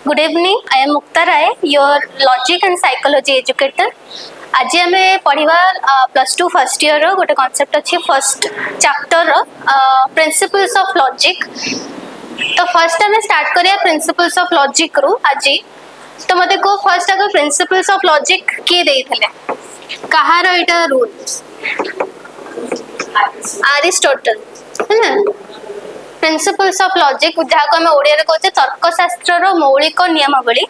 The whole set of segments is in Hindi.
Good evening. I am Mukta Rai, your logic and psychology educator. आज आम पढ़ा +2 फर्स्ट ईयर गोटे कॉन्सेप्ट अच्छी first chapter principles of logic. तो फर्स्ट आम स्टार्ट करिया प्रिंसिपल्स ऑफ लॉजिक रु आज। तो मते को फर्स्ट आगे प्रिंसिपल्स ऑफ लॉजिक किए देइथिले कहार एटा रूल अरिस्टोटल है ना। प्रिंसिपल्स ऑफ लॉजिक जहाँ को आम ओडिया रे कहते तर्कशास्त्र मौलिक नियमावली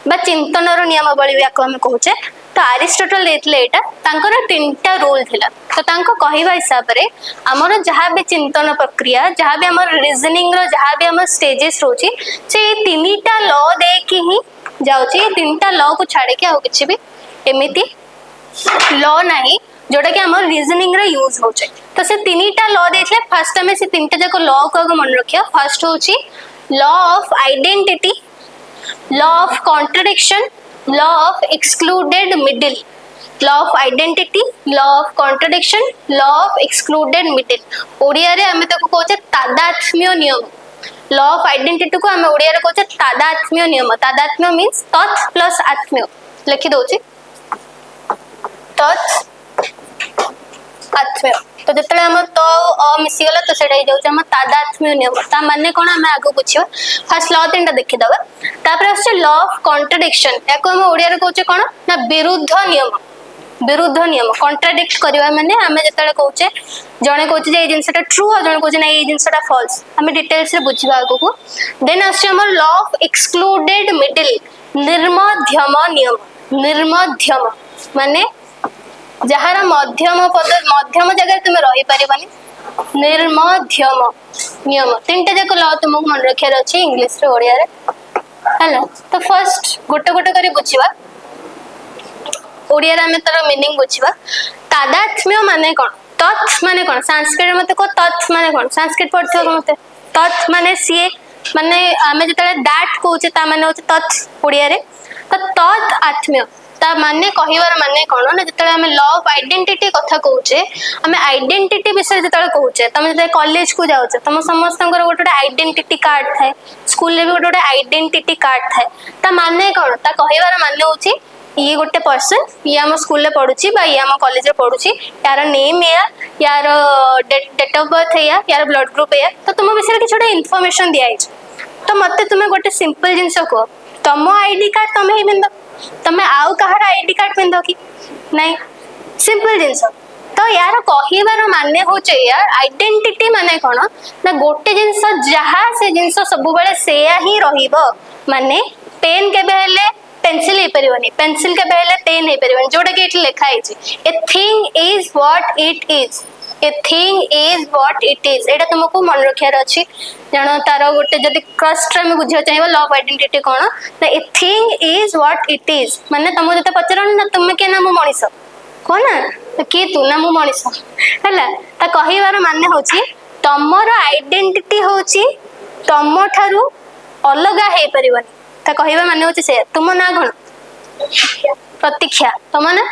बा चिंतन नियमावली भी आम कहचे। तो अरिस्टोटल देथिले एटा तांकर तीनटा रूल थिला। तो तांको कहिबा हिसाब रे हमर जहाँ भी चिंतन प्रक्रिया जहाँ भी हमर रीजनिंग रो जहाँ भी हमर स्टेजेस रोची से तीनटा लॉ दे कि ही जाउची। तीनटा लॉ को छाड़े के आ किछि भी एमिति लॉ नाही जोटा कि हमर रीजनिंग रे यूज होचे। तो से तीनटा लॉ देथिले फर्स्ट हमें से तीनटा जाको लॉ को मन रखिया। फर्स्ट होची law of identity, law of contradiction, law of excluded middle. Law of identity, law of contradiction, law of excluded middle. Odia रे हमें ताको कहचे तादात्म्य नियम। लॉ ऑफ आइडेंटिटी को हमें ओडिया रे कहचे तादात्म्य नियम। तादात्म्य मींस तत् प्लस आत्म्य। लिखि दोची तत् आत्म्य। तो जिते आम तो मिसी गला तो सेटा हो जाउछ तादात्म्य नियम। ता माने कोन आम आगो बुझियो। फर्स्ट लॉ तीनटा देखि दबा। तापर आछे लॉ ऑफ कॉन्ट्रडिक्शन। याको हम ओडिया रे कहउचे कोन ना विरुद्ध नियम। विरुद्ध नियम कॉन्ट्राडिक्ट करबा माने आमे जतले कहउचे जणे कहउचे जे ए जिंसटा ट्रू और जणे कहउचे ना ए जिंसटा फॉल्स। आमे डिटेल्स रे बुझिबा आगो को। देन आछे हमर लॉ ऑफ एक्सक्लूडेड मिडिल, निर्मध्यम नियम। निर्मध्यम माने जहार मध्यम पद मध्यम जगह तुम रही पारिबनी। निर्मध्यम नियम तीनटा जाक लॉ तुमको मन रखियार अछि इंग्लिश रे ओडिया रे हैला। तो फर्स्ट गोटे गोटे करी बुझिबा। ओडिया रे हमें तार मीनिंग बुझिबा। तादात्म्य माने कोन, तत् माने कोन। संस्कृत रे मते को तत् माने कोन, संस्कृत पढ़थियो मते तत् माने सीए माने हमें जतले दैट कहउचे ता माने होचे तत् ओडिया रे। तो तत् आत्म्य ता माने कहिवार माने कोन ना जतले हम लॉ ऑफ आइडेंटिटी कथा कहउचे हम आइडेंटिटी विषय जतले कहउचे तमे जतले कॉलेज को जाउचे तम समस्तंकर गोटे आइडेंटिटी कार्ड थाए। स्कूल रे भी गोटे आइडेंटिटी कार्ड थाए। ता माने कोन ता कहिवार माने होची ये गोटे पर्सन ये हम स्कूल रे पढुची बा ये हम कॉलेज रे पढुची यार नेम या यार डेट ऑफ बर्थ है यार ब्लड ग्रुप है। तो तुम विषय के छोटे इन्फॉर्मेशन दिया है। तो मते तुमे गोटे सिंपल जिंस को तम आईडी कार्ड तमे ही बिंदो तमे आउ कहार आईडी कार्ड पिंदो कि नहीं सिंपल जिंस। तो यार कहिबार माने होचे यार आइडेंटिटी माने कोन ना गोटे जिंस जहा से जिंस सब बेले सेया ही रहिबो। माने पेन केबे हेले पेंसिल हे परिबनी, पेंसिल केबे हेले पेन हे परिबनी। जोटा कि एठी लिखा है a thing is what it is. A thing is what it is एटा तुमको मन रखियार अछि। जानो तार गोटे जदि क्रस्ट रे में बुझियो चाहिबो लॉ ऑफ आइडेंटिटी कोन ना a thing is what it is माने तुम जते पचरन ना तुम के ना मु मनिस कोन ना के तू ना मु मनिस हला। ता कहिवार माने होची तमर आइडेंटिटी होची तम थारु अलगा हे परिबनी। ता कहिबा माने होची से तुम ना कोन प्रतीक्षा तुम ना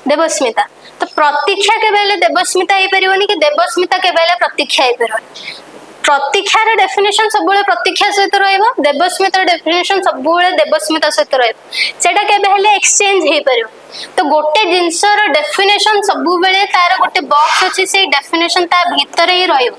देवस्मिता। तो प्रतीक्षा के बेले देवस्मिता हे परिबनी कि देवस्मिता के बेले प्रतीक्षा हे परिबनी। प्रतीक्षार डेफिनेशन सब बेले प्रतीक्षा सहित रहइबो, देवस्मितार डेफिनेशन सब बेले देवस्मिता सहित रहइबो। सेटा केबे हेले एक्सचेंज हे परिबो। तो गोटे जिंसर डेफिनेशन सब बेले तार गोटे बॉक्स अछि से डेफिनेशन ता भीतर ही रहइबो।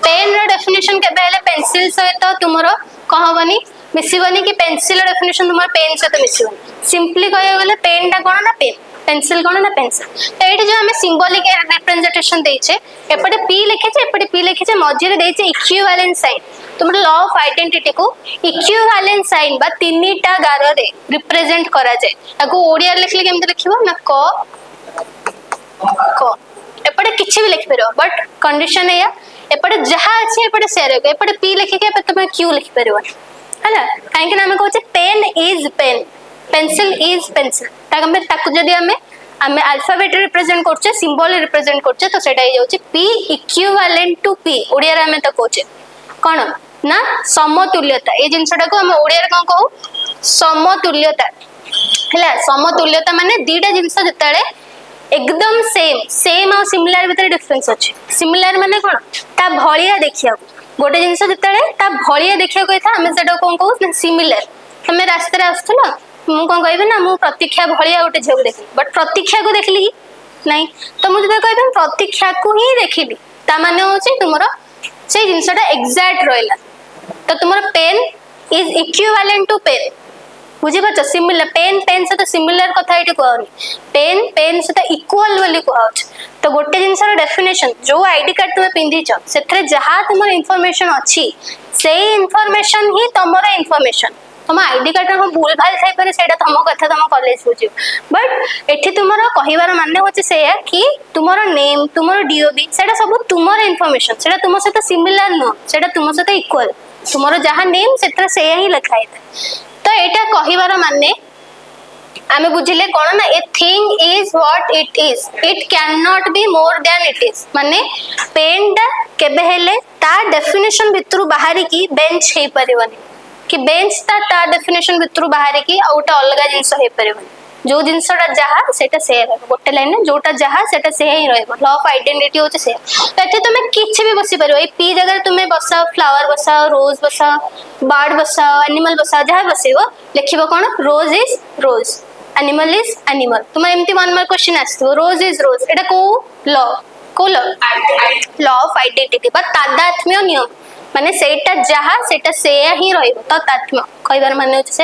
पेन रो डेफिनेशन केबे हेले पेंसिल सहित तुमरो कहबनी मिसिबनी कि पेंसिल रो डेफिनेशन तुमर पेन सहित मिसिबनी। सिंपली कहय गेले पेन ता कोन ना पेन, पेंसिल कोन ना पेंसिल। तो एठी जो हमें सिंबॉलिक रिप्रेजेंटेशन देइछे एपटे p लिखेछे एपटे p लिखेछे मझी रे देइछे इक्विवेलेंट साइन। तुमर लॉ ऑफ आइडेंटिटी को इक्विवेलेंट साइन बा तीनटा गार रे रिप्रेजेंट करा जाय। ताको ओडिया लिखले केमते लिखिबो ना क एपटे किछि भी लिख परबो बट कंडीशन है एपटे जहा अछि एपटे शेयर हो एपटे p लिखे के तुम q लिख परबो हला। काहे कि ना हम कहउछे pen is pen, pencil is pencil. ताको जदि हमें अल्फाबेट रिप्रेजेंट करछे सिंबल रिप्रेजेंट करछे तो सेटा हो जाउची p equivalent to p। Odia रे हमें तो कहउछे कोन ना समतुल्यता। ए जिंसटा को हम ओडिया रे कोन कहू समतुल्यता हला। समतुल्यता माने दीटा जिंस जतले एकदम सेम और सिमिलर भीतर डिफरेंस अछि। सिमिलर माने कोन ता भलिया देखिया गोटे जिनस जिते ता भलिया देखा आम से कौन कहू सिमिलर तुम रास्ते आसुल मुझे कौन कह ना मुझे प्रतीक्षा भलिया गोटे झील को देखली बट प्रतीक्षा को देखली नहीं तो मुझे कह प्रतीक्षा को ही देखली ताने हूँ तुम से जिनसा एक्जाक्ट रहा तो तुम pen is equivalent to pen बुझीपार सिमिलर पेन पेन सहित सिमिलर कथा ये कहनी पेन पेन सहित इक्वाल बोली कह तो गोटे जिनस डेफिनेशन जो आईडी कार्ड तुम पिंधिच से जहाँ तुम इनफॉरमेशन अच्छी से इनफॉरमेशन ही तुम इनफॉरमेशन तुम आईडी कार्ड में भूल भाल थाईपे से तुम कथा तुम कॉलेज बुझे बट एठी तुम कहबार माने होचे से कि तुम नेम तुम डीओबी से सब तुम इनफॉरमेशन से तुम सहित सिमिलर नुह से तुम सहित इक्वाल तुम जहाँ नेम से ही लिखाई था तो यहाँ कहबार माने आमे बुझिले कौन ना a thing is what it is it can not be more than it is माने पेन टा केबे हेले ता डेफिनेशन भितर बाहरी की बेंच हे परिवनी कि बेंच ता डेफिनेशन भितर बाहरी की आ गोटे अलग जिनस हे परिवनी जो जिनसटा जहाँ सेटा से गोटे लाइन जोटा जहाँ सेटा से ही रहबो लॉ ऑफ आइडेंटिटी होचे से तो एठी तुमे किछि भी बसी परिबो ए पी जगह तुमे बसाओ फ्लावर बसाओ रोज बसाओ बर्ड बसाओ एनिमल बसाओ जहाँ बसेबो लिखिबो कोन rose is rose animal is animal तुम एमती वन मार्क क्वेश्चन आसो रोज इज रोज एटा को लॉ ऑफ आइडेंटिटी बट तादात्म्य नियम माने सेटा जहाँ सेटा से ही रहइबो तो तादात्म्य कहबार माने होचे से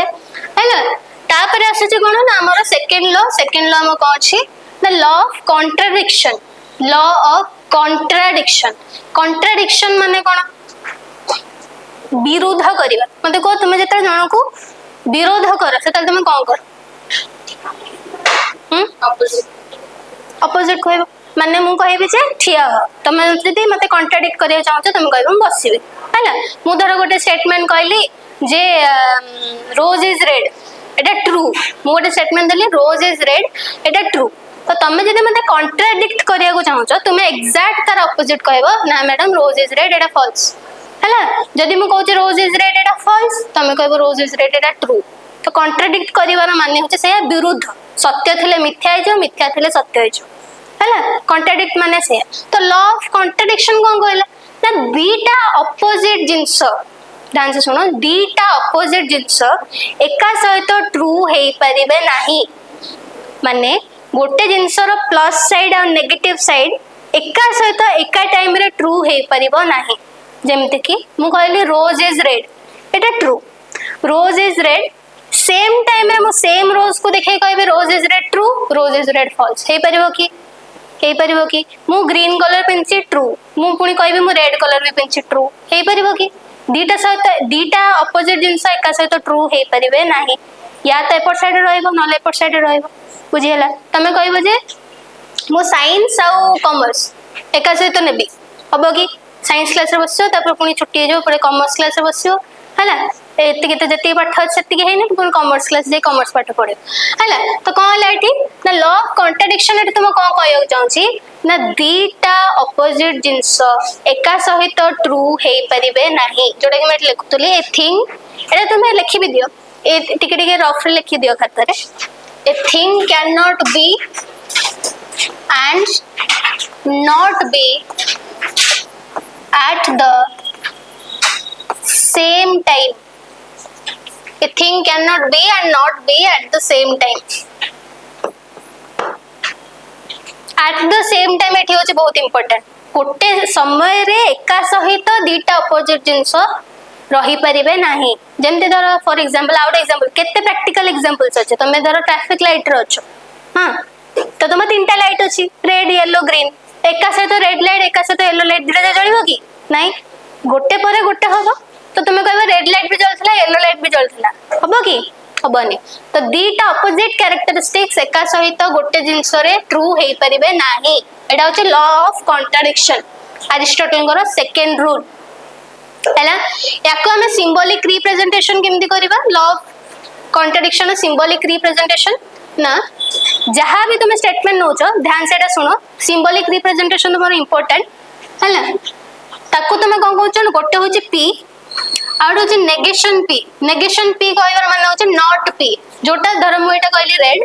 हैला तापर आसुचे कोन ना हमर सेकंड लॉ हम कोन अछि the law of contradiction contradiction माने कोन विरोध करिवा मते को तुम जेता जण को विरोध कर से तुम कोन कर अपोजिट कहब माने मु कहबी जे ठिया हो तुम जदी मते कॉन्ट्राडिक्ट करिया चाहछ तुम कहबो बसिबे हैला मु धर गोटे स्टेटमेंट कहली जे रोज इज रेड एटा ट्रू मु गोटे स्टेटमेंट देली रोज इज रेड एटा ट्रू तो तुम जदी मते कॉन्ट्राडिक्ट करिया को चाहछ तुम एग्जैक्ट तार अपोजिट कहबो ना madam rose is red Etah false हैला जदी मु कहूची रोज इज रेड एटा फॉल्स तुम कहबो रोज इज रेड एटा ट्रू तो कॉन्ट्राडिक्ट करिवार माने होचे से विरुद्ध सत्य थिले मिथ्या है जो मिथ्या थिले सत्य है जो हैला कॉन्ट्राडिक्ट माने से तो लॉ ऑफ कॉन्ट्राडिक्शन कोन कहला ना दीटा अपोजिट जिंस ध्यान से सुनो दीटा अपोजिट जिंस एका सहित ट्रू हेई परिबे नाही माने गोटे जिंसर प्लस साइड और नेगेटिव साइड एका सहित एका टाइम रे ट्रू हेई परिबो नाही जेमते कि मु कहली रोज इज रेड एटा true rose is red same time रे मो सेम रोज को देखे कहबे rose is red true rose is red false हे परिबो कि मु ग्रीन कलर पिनची ट्रू मु पुनी कहबे मु रेड कलर भी पिनची ट्रू हे परिबो कि दीटा अपोजिट जिंस एका सहित ट्रू हे परिबे नाही या तो एपट साइड रहइबो नले एपट साइड रहइबो बुझियला तमे कहबो जे मु साइंस आ कॉमर्स एका सहित नेबी हबो कि साइंस क्लास रे बसियो तापर पुनी छुट्टी जो परे कॉमर्स क्लास रे बसियो हैला एति के जति पाठ सेति के हेने पुनी कॉमर्स क्लास जे कॉमर्स पाठ पढे हैला तो कोन हला एठी ना लॉ ऑफ कॉन्ट्राडिक्शन एठी तुम कोन कहयो चाहूची ना दीटा अपोजिट जिंस एका सहित ट्रू हे परिबे नाही जोडा कि मैं लिखुतली ए थिंग एटा तुम लिखि भी दियो ए टिके टिके रफ रे लिखि दियो खाता रे a thing can not be and not be at the same time. A thing cannot be and not be at the same time. At the same time एठी होची बहुत इंपोर्टेंट गोटे समय रे एका सहित दीटा अपोजिट जिंस रही परिबे नाही जेमते धर फॉर एग्जांपल आउट एग्जांपल केते प्रैक्टिकल एग्जांपल्स अछि तमे धर ट्रैफिक लाइट रे अछो हां तो तुम तीनटा लाइट अछि रेड येलो ग्रीन एका सहित रेड लाइट एका सहित येलो लाइट दिटा जळिबो कि नहीं गोटे परे गोटे हबो तो तुम कहबो रेड लाइट भी जळथला येलो लाइट भी जळथला हबो कि हबनी तो दीटा अपोजिट कैरेक्टरिस्टिक्स एका सहित गोटे जिंस रे ट्रू हेई परिबे नाही एटा होचे लॉ ऑफ कॉन्ट्राडिक्शन अरिस्टोटल को सेकंड रूल हैला याको हम सिंबॉलिक रिप्रेजेंटेशन केमती करबा law of contradiction symbolic representation ना जहाँ भी तुम स्टेटमेंट नोच ध्यान से सुनो सिंबॉलिक रिप्रेजेंटेशन तुम इंपोर्टेंट है ताको तुम कौन कहछ गोटे होची पी आउट होची नेगेशन पी कहबार माने होची नॉट पी जोटा धर मु एटा कहली रेड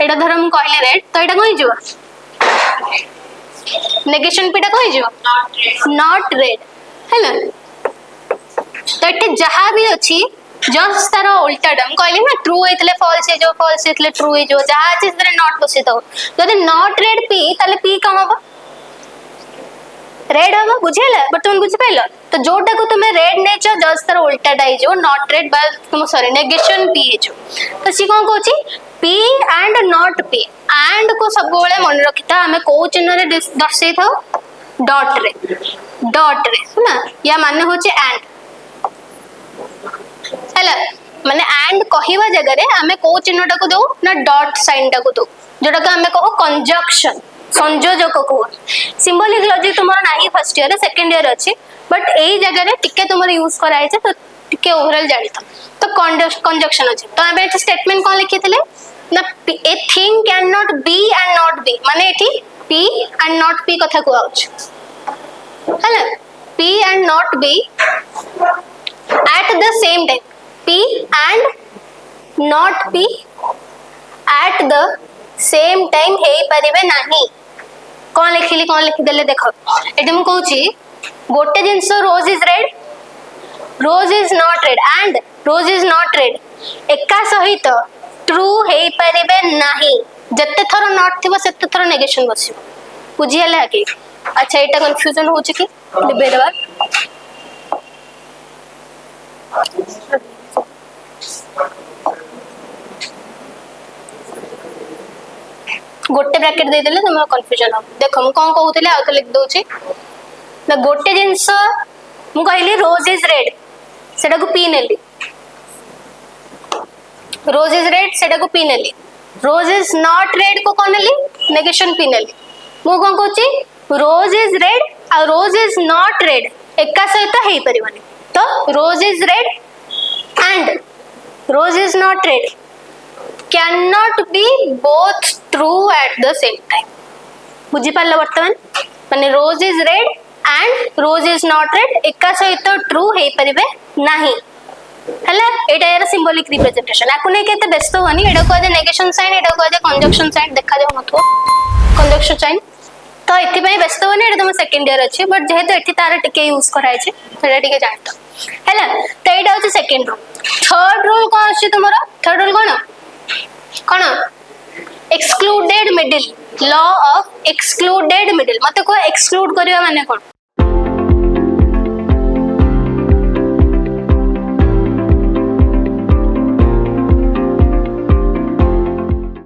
एटा धर मु कहली रेड तो एटा कहि जवा नेगेशन पी टा कहि जवा नॉट रेड है ना। तो ये जहाँ भी अच्छी जस्ट तार उल्टा टर्म कहली ना ट्रू होइतले फॉल्स हे जो फॉल्स होइतले ट्रू हे जो जहाँ अच्छी से नॉट बसि दो जदि नॉट रेड पी ताले पी कम हबो रेड हबो बुझेला बर्तमान बुझि पाइलो। तो जोटा को तुम रेड नेचो जस्ट तार उल्टाटा हे जो नॉट रेड बा तुम सॉरी नेगेशन पी हे जो। तो सी कोन कहूची P and not P and को सब बेले मन रखिता हमें को चिन्ह रे दर्शै थाओ डॉट रे ना या माने होची एंड हैला माने एंड कहिबा जगह रे हमें को चिन्हटा को दो ना डॉट साइन टा को दो जोटा को हमें कहो कंजक्शन संयोजक को। सिंबॉलिक लॉजिक तुमरो नाही फर्स्ट ईयर सेकंड ईयर अछि बट एई जगह रे टिके तुमरो यूज कराय छै तो टिके ओवरऑल जानि था। तो कंजक्शन अछि तो हमें एठी स्टेटमेंट कोन लिखितले ना a thing can not be and not be माने एठी पी एंड नॉट पी कथा को आउछ हैला P and not be at the same time p and not p at the same time हे परिबे नाही कोन लिखि देले देखो एटी हम कहूची गोटे जिंस rose is not red and rose is not red एका सहित ट्रू हे परिबे नाही जत्ते थरो नॉट थिबो सेते थरो नेगेशन बसिबो बुझी हला कि। अच्छा एटा कंफ्यूजन होची कि डिबे दबा गोटे ब्रैकेट दे देले तुम कंफ्यूजन हो। देखो मु कोन कहउतले आ तो लिख दोची ना गोटे जिंस मु कहली रोज इज रेड सेटा को पी नेली रोज इज रेड सेटा को पी नेली रोज इज नॉट रेड को कोन नेली नेगेशन पी नेली मु कोन कहउची रोज इज रेड आ रोज इज नॉट रेड एका सहित हेई परिबनी। तो rose is red and rose is not red cannot be both true at the same time बुझी पारला वर्तमान माने rose is red and rose is not red एका सहित ट्रू हे परिबे नाही हला एटा यार सिंबॉलिक रिप्रेजेंटेशन आकु नै केते व्यस्त होनी एडा को जे नेगेशन साइन एडा को जे कंजक्शन साइन देखा जाउ नथो कंजक्शन साइन। तो एथि पई व्यस्त होनी एडा तुम सेकंड ईयर अछि बट जेहेतु एथि तार टिके यूज कराय छै सेडा टिके जानतो हला। तो एटा होची सेकंड रूल। थर्ड रूल कोन अछि तुमरो थर्ड रूल कोन excluded middle law of excluded middle मते को एक्सक्लूड करिया माने कोन